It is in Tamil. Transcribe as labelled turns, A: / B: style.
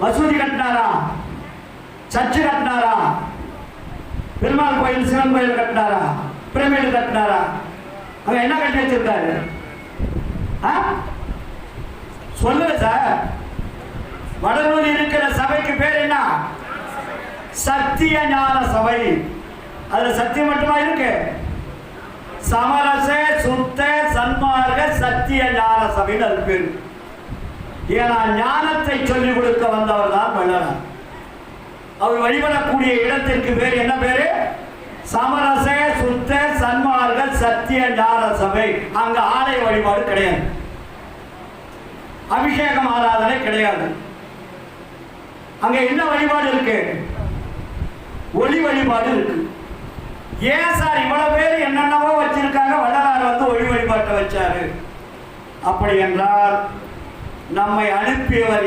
A: மசூதி கட்டினாரா? சர்ச்சு கட்டினாரா? பெருமாள் கோயில் சிவன் கோயில் கட்டினாரா? பிரமிடு கட்டினாரா? அங்க என்ன கட்டி வச்சிருக்காரு? சொல்லுங்க சார். வடலூர் இருக்கிற சபைக்கு பேர் என்ன? சத்திய ஞான சபை. அதுல சத்தியம் மட்டுமா இருக்கு? சமரச சுத்த சன்மார்க்க சத்திய ஞான சபைன்னு அது பேரு. ஏன்னா ஞானத்தை சொல்லிக் கொடுக்க வந்தவர் தான் வள்ளலார். அவர் வழிபடக்கூடிய இடத்திற்கு பேர் என்ன பேரு? சமரச சுத்த சன்மார்க்க சத்திய ஞான சபை. அங்க ஆலய வழிபாடு கிடையாது, அபிஷேகம் ஆராதனை கிடையாது. அங்க என்ன வழிபாடு இருக்கு? ஒளி வழிபாடு இருக்கு. ஏன் சார் இவ்வளவு பேர் என்னென்னவோ வச்சிருக்காங்க, வள்ளலார் வந்து ஒளி வழிபாட்டை வச்சாரு? அப்படி என்றால் நம்மை அனுப்பியவர்